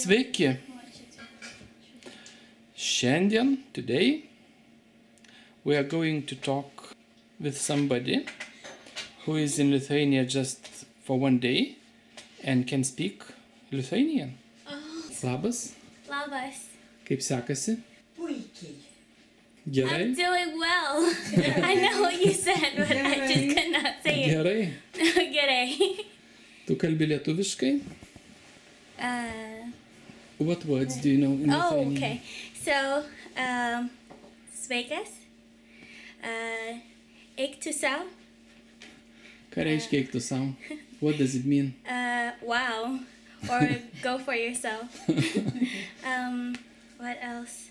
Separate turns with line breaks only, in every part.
Sveiki. Today, we are going to talk with somebody who is in Lithuania just for one day and can speak Lithuanian. Labas.
Labas.
Kaip sekasi?
Puikiai.
Gerai?
I'm doing well. I know what you said, but I just could not say it.
Gerai.
Gerai.
Tu kalbi lietuviškai? What words do you know in
Oh,
Lithuanian?
okay. So, sveikas. Eik tu sau.
Ką reiškia eik tu sau? What does it mean?
Wow. Or go for yourself. What else?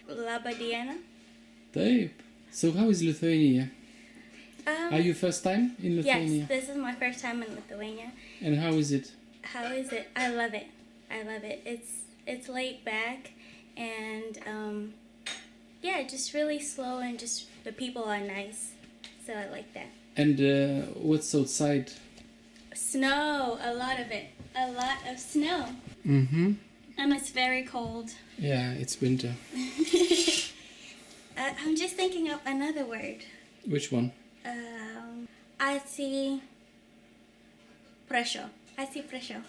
Laba diena.
Taip. So how is Lithuania? Are you first time in Lithuania?
Yes, this is my first time in Lithuania.
And how is it?
How is it? I love it. I love it. It's laid back and yeah, just really slow and just the people are nice. So I like that.
And what's outside?
Snow, a lot of it. A lot of snow.
Mm-hmm.
And it's very cold.
Yeah, it's winter.
I'm just thinking of another word.
Which one?
I see pressure. I see pressure.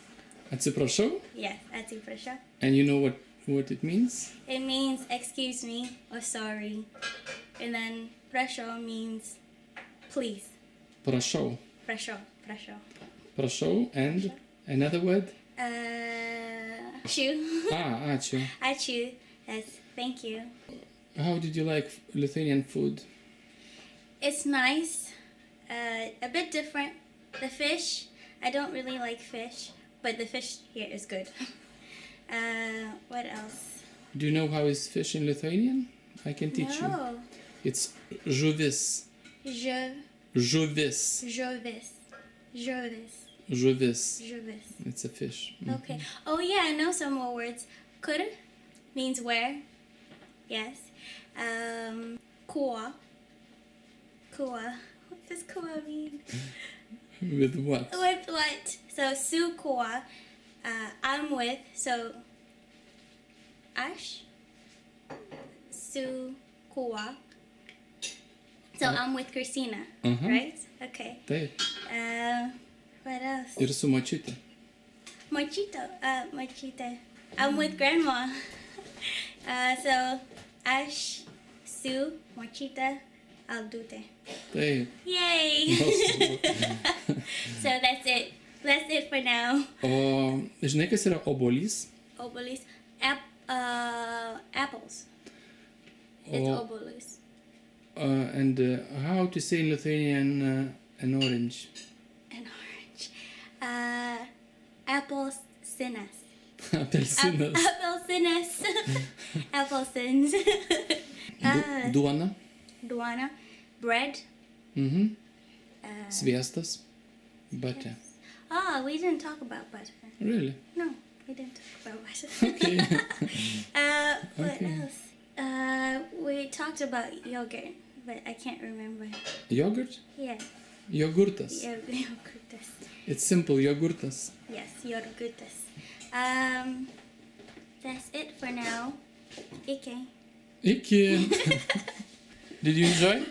Atsiprašau?
Yes, I see pressure.
And you know what it means?
It means excuse me or sorry. And then pressure means please.
Prašau.
Pressure. Pressure.
Prašau. And another word?
Chew.
Ačiū.
I chew. Yes, thank you.
How did you like Lithuanian food?
It's nice. A bit different. The fish, I don't really like fish, but the fish here is good. What else?
Do you know how is fish in Lithuanian? I can teach you.
No.
It's žuvis. Žuvis.
Žuvis.
It's a fish.
Okay. Oh yeah, I know some more words. Kur means where. Yes. Kua. What does kua mean?
With what?
With what? So su kua. I'm with. So ash. Su kua. So I'm with Christina, right? Okay.
Taip.
What else?
Ir su močiute.
Mochita. I'm with grandma. So Ash, Sue, Mochita, Aldute.
Taip.
Yay! So that's it. That's it for now.
O žinai, kas yra obolys?
Obolus. Apples. It's obolus.
And how to say in Lithuanian an orange?
An orange. Apelsinas.
Apelsinas.
Apelsinas. Apelsins.
Duona.
Duana. Bread.
Mm-hmm. Sviestas. Butter.
Oh, we didn't talk about butter.
Really?
No, we didn't talk about butter.
Okay.
What else? We talked about yogurt, but I can't remember.
Yogurt?
Yeah.
Jogurtas.
Yogurtas.
It's simple, jogurtas.
Yes, yogurtas. That's it for now. Ike.
Iki. Did you enjoy?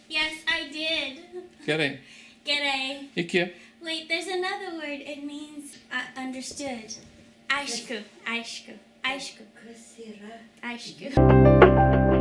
Yes, I did.
Gerai.
G'day.
Iki.
Wait, there's another word. It means understood. Aišku.
Kas yra?
Aišku.